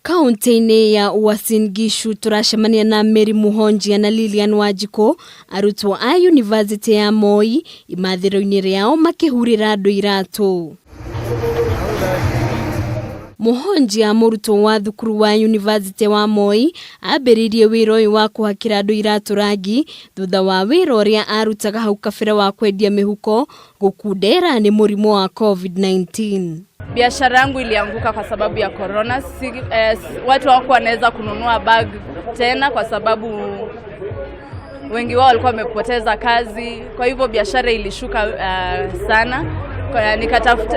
Kaunti-inĩ ya Uasin Gishu turacemania na Mary Muhonjia na Lilian Wanjiko, arutwo a University ya Moi, imathĩro-inĩ rĩao makĩhurĩra andu iratu. Muhonjia, mũrutwo wa thukuru wa University wa Moi, ambĩrĩirie wĩra ũyũ wa kũhakĩra andu iratu rangi thutha wa wĩra ũrĩa arutaga hau kabere wa kwendia mĩhuko gũkundera nĩ mũrimũ wa COVID-19. Biashara yangu ilianguka kwa sababu ya corona. Watu hawakuwa wanaweza kununua bag tena kwa sababu wengi wao walikuwa wamepoteza kazi. Kwa hivyo biashara ilishuka sana.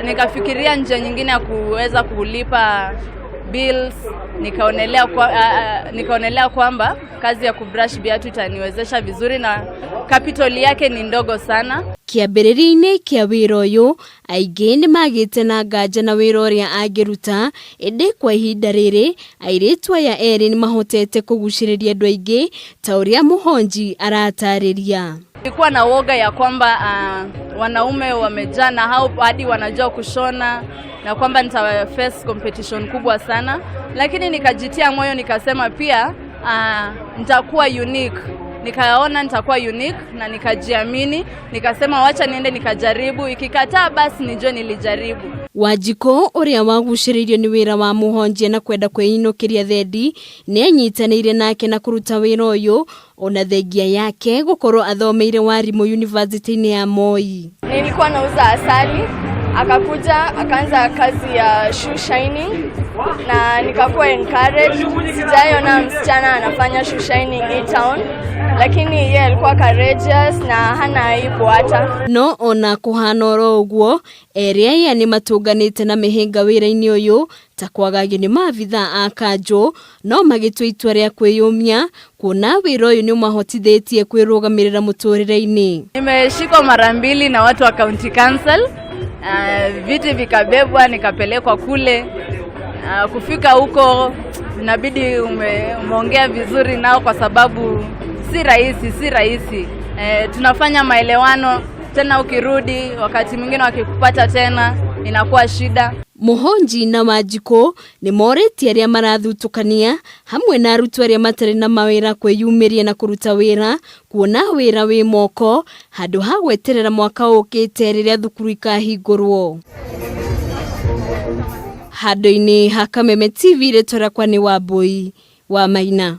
Nikafikiria njia nyingine ya kuweza kulipa bills. Nikaonelea kwamba kazi ya kubrush viatu itaniwezesha vizuri na capital yake ni ndogo sana. Kĩambĩrĩria-inĩ kĩa wĩra ũyũ, aingĩ nĩ magĩte na nganja na wĩra ũrĩa angĩruta, ĩndĩ kwa ihinda rĩrĩ airĩtu aya erĩ nĩ mahotete kũgucĩrĩria andũ aingĩ ta ũrĩa Muhonji aratarĩria. Nilikuwa na woga ya kwamba wanaume wamejaa na hao hadi wanajua kushona na kwamba nita face competition kubwa sana, lakini nikajitia moyo nikasema pia nitakuwa unique. Nikaona nitakuwa unique na nikajiamini, nikasema wacha niende nikajaribu, ikikataa basi nijue nilijaribu. Wanjiko ũrĩa wagucĩrĩirio nĩ wĩra wa Muhonjia na kwenda kwĩinũkĩria thendi nĩ anyitanĩire nake na kũruta wĩra ũyũ ona thengia yake gũkorwo athomeire warimũ University-inĩ ya Moi. Nilikuwa nauza asali, akakuja akaanza kazi ya shoe shining na nikakuwa encouraged. Sijaiona msichana anafanya shoe shining in town, lakini yeye alikuwa courageous na hana aibu hata. No ona kũhana oro ũguo, erĩ aya nĩ matũnganĩte na mĩhĩnga wĩra-inĩ ũyũ ta kwagagio nĩ maabitha a kanjũ, no magĩtua itua rĩa kwĩyũmia kuona wĩra ũyũ nĩ ũmahotithĩtie kwĩrũgamĩrĩra mũtũrĩre-inĩ. Nimeshikwa mara mbili na watu wa county council. Viti vikabebwa nikapelekwa kule. Kufika huko inabidi umeongea vizuri nao kwa sababu si rahisi. Tunafanya maelewano, tena ukirudi wakati mwingine wakikupata tena inakuwa shida. Muhonji na Wanjiko nĩ morĩtie arĩa marathutukania hamwe na arutwo arĩa matarĩ na mawĩra kwĩyumĩria na kũruta wĩra, kuona wĩra wĩ moko handũ ha gweterera mwaka ũkĩte rĩrĩa thukuru ikahingũrwo. Handũ-inĩ ha Kameme TV rĩtwa rĩakwa nĩ Wambui wa Maina.